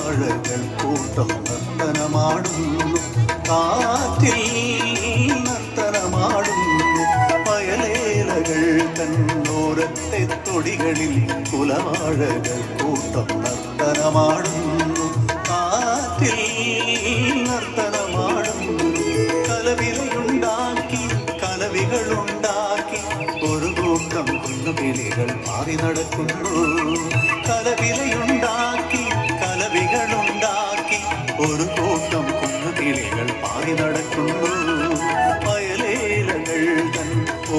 കുലവാഴകൾ കൂട്ടം നർത്തനമാടുന്നു, കാറ്റിൽ നർത്തനമാടുന്നു. വയലേലകൾ തന്നോരത്തെ തൊടികളിൽ കുലവാഴകൾ കൂട്ടം നർത്തനമാടുന്നു, കാറ്റിൽ നർത്തനമാടുന്നു. കലവിലയുണ്ടാക്കി കലവികളുണ്ടാക്കി ഒരു കൂട്ടം കുഞ്ഞുകിളികൾ മാറി നടക്കുന്നു. കലവിലയുണ്ടാക്കി കലവികളുണ്ടാക്കി ഒരു കൂട്ടം കുഞ്ഞുകിളികൾ മാറി നടക്കുന്നു. വയലേലകൾ തൻ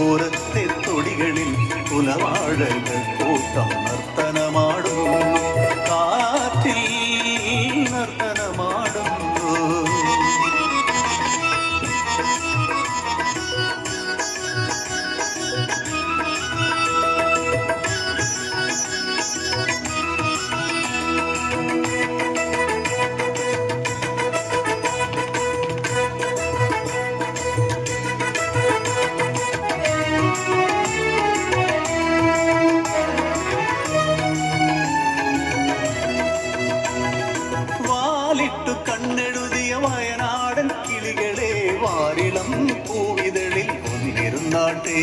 ഓരത്തെ തൊടികളിൽ കുലവാഴകൾ കൂട്ടം നർത്തനമാടുന്നു, കാറ്റിൽ നർത്തനമാടുന്നു. കണ്ണെഴുതിയ വയനാടൻ കിളികളെ വാരിളം പൂവിതളിൽ ഒന്നിരുന്നാട്ടെ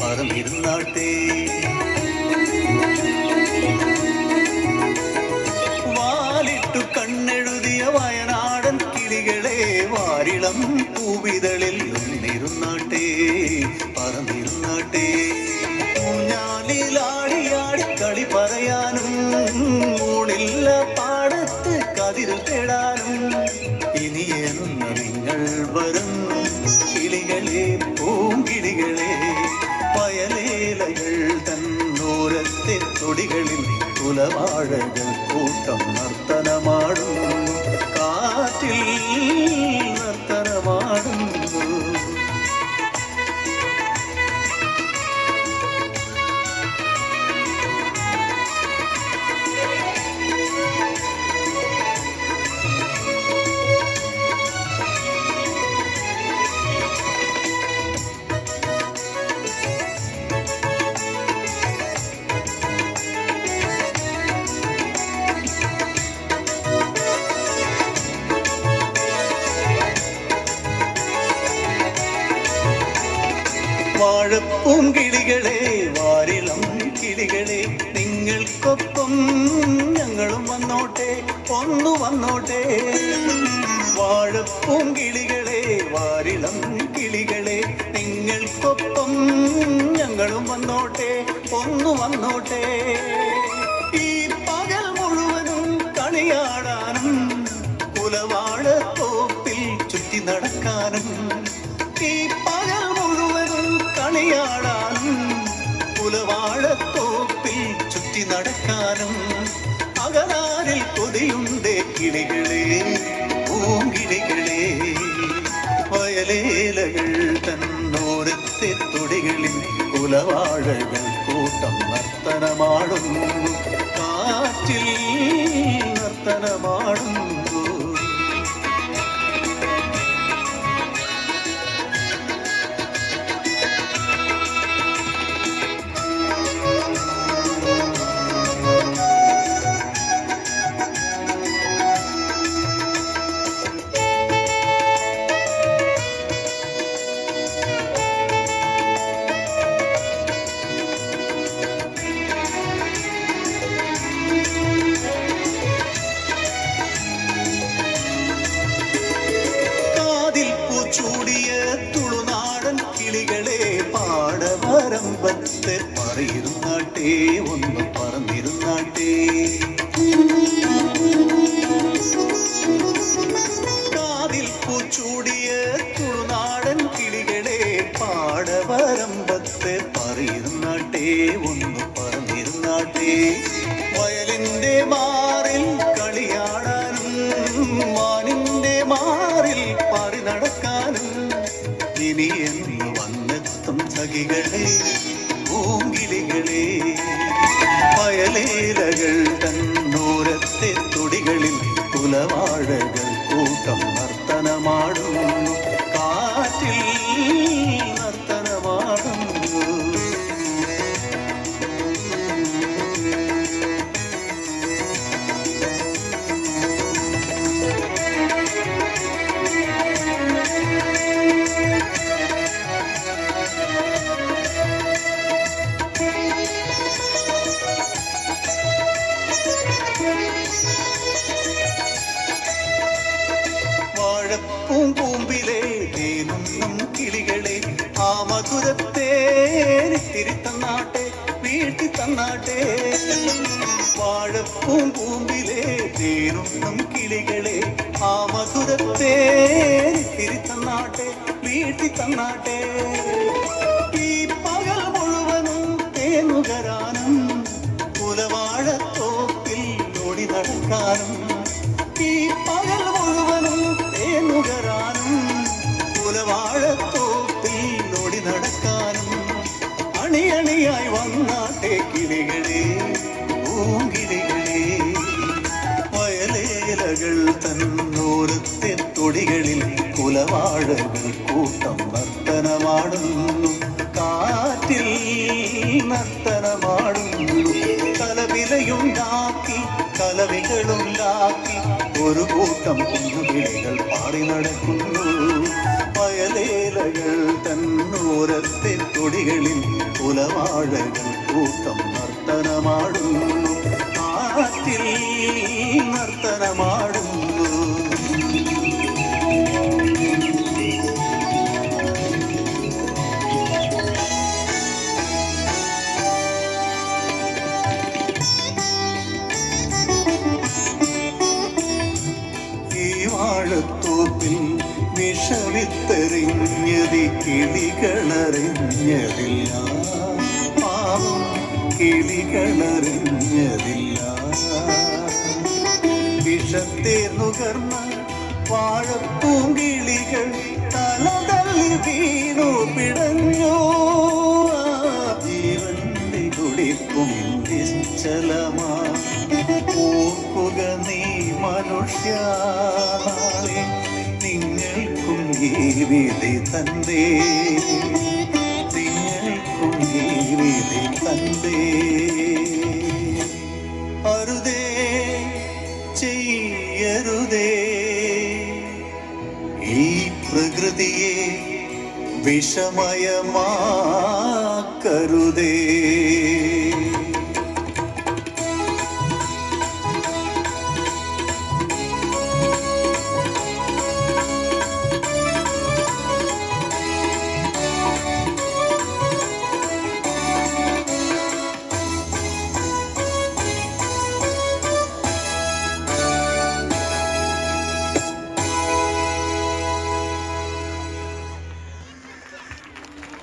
പറന്നിരുന്നാട്ടെ. വാലിട്ടു കണ്ണെഴുതിയ വയനാടൻ കിളികളെ വാരിളം പൂവിതളിൽ ഒന്നിരുന്നാട്ടെ പറന്നിരുന്നാട്ടെ. ഊഞ്ഞാലിലാടിയാടി കളി പറയാനും ഊണില്ല പാടത്ത് കതിരു തേടാനും ഇനിയെന്ന നിങ്ങൾ വരും കിളികളെ പൂങ്കിളികളെ. വയലേലകൾ തന്നോരത്തെ തൊടികളിൽ കുലവാഴകൾ കൂട്ടം നർത്തനമാടുന്നു, കാറ്റിൽ നർത്തനമാടുന്നു. വാഴപ്പൂം കിളികളെ വാരിളം കിളികളെ നിങ്ങൾക്കൊപ്പം ഞങ്ങളും വന്നോട്ടെ ഒന്നു വന്നോട്ടെ. വാഴപ്പൂം കിളികളെ വാരിളം കിളികളെ നിങ്ങൾക്കൊപ്പം ഞങ്ങളും വന്നോട്ടെ ഒന്നു വന്നോട്ടെ. ഈ പകൽ മുഴുവനും കളിയാടാനും കുലവാഴത്തോപ്പിൽ ചുറ്റി നടക്കാനും, ഈ പകൽ മുഴുവനും കളിയാടാനും കുലവാഴത്തോപ്പിൽ ചുറ്റി നടക്കാനും. അകലാരിൽ കൊതിയുണ്ടേ കിളികളെ പൂങ്കിളികളെ. വയലേലകൾ തന്നോരത്തെ തൊടികളിൽ കുലവാഴകൾ കൂട്ടം നർത്തനമാടുന്നു, കാറ്റിൽ നർത്തനമാടുന്നു. ചൂടിയ തുളുനാടൻ കിളികളെ പാടവരമ്പത്ത് പറയിരുന്നാട്ടെ ഒന്ന് പറന്നിരുന്നാട്ടെ. കാതിൽ പൂച്ചൂടിയ തുളുനാടൻ കിളികളെ പാടവരമ്പത്ത് പറയിരുന്നാട്ടെ ഒന്ന് പറന്നിരുന്നാട്ടെ. വയലിന്റെ മാറിൽ കളിയാടാനും മാനിന്റെ മാറിൽ പാറി നടക്കാനും ഇനി എന്ന് വന്നെത്തും സഖികളെ പൂങ്കിളികളെ. വയലേലകൾ തന്നോരത്തെ തൊടികളിൽ കുലവാഴകൾ കൂട്ടം നർത്തനമാടുന്നു, കാറ്റിൽ നർത്തനമാടുന്നു. വാഴപ്പൂങ്കൂമ്പിലെ തേനുണ്ണും കിളികളെ ആ മധുരത്തെ തിരിത്തന്നാട്ടെ വീഴ്ത്തി തന്നാട്ടെ. വാഴപ്പൂങ്കൂമ്പിലെ തേനുണ്ണും കിളികളെ ആ മധുരത്തെ തിരിത്തന്നാട്ടെ വീഴ്ത്തി തന്നാട്ടെ. ഈ പകൽ മുഴുവനും തേനുകരാനും കുലവാഴത്തോപ്പിൽ ഓടി നടക്കാനും. ഈ പകൽ മുഴുവനും തേനുകരാനും കുലവാഴത്തോപ്പിൽ ഓടി നടക്കാനും. അണിയണിയായി വന്നാട്ടെ കിളികളെ പൂങ്കിളികളെ. വയലേലകൾ തന്നോരത്തെ തൊടികളിൽ കുലവാഴകൾ കൂട്ടം നർത്തനമാടുന്നു. കാറ്റിൽ നർത്തനമാടുന്നു. കലവിലയുണ്ടാക്കി കലവികളുണ്ടാക്കി ഒരു കൂട്ടം കുഞ്ഞുകിളികൾ പാടി നടക്കുന്നു. വയലേലകൾ തന്നോരത്തെ തൊടികളിൽ കുലവാഴകൾ കൂട്ടം നർത്തനമാടുന്നു. കാറ്റിൽ നർത്തനമാടുന്നു. വാഴത്തോപ്പിൽ വിഷവിത്തെറിഞ്ഞതി കിളികളറിഞ്ഞതില്ല. പാവം കിളികളറിഞ്ഞതില്ല. വിഷത്തെ നുകർന്ന വാഴപ്പൂങ്കിളികൾ തലതല്ലി വീണു പിടഞ്ഞു. ജീവന്റെ കുടിപ്പും നിശ്ചലമാ. ഓർക്കുക നീ മനുഷ്യ, നാളെ നിങ്ങൾക്കും ഈ വിധി തന്നേ. നിങ്ങൾക്കും ഈ വിധി തന്നേ. അരുതേ ചെയ്യരുതേ ഈ പ്രകൃതിയെ വിഷമയമാക്കരുതേ.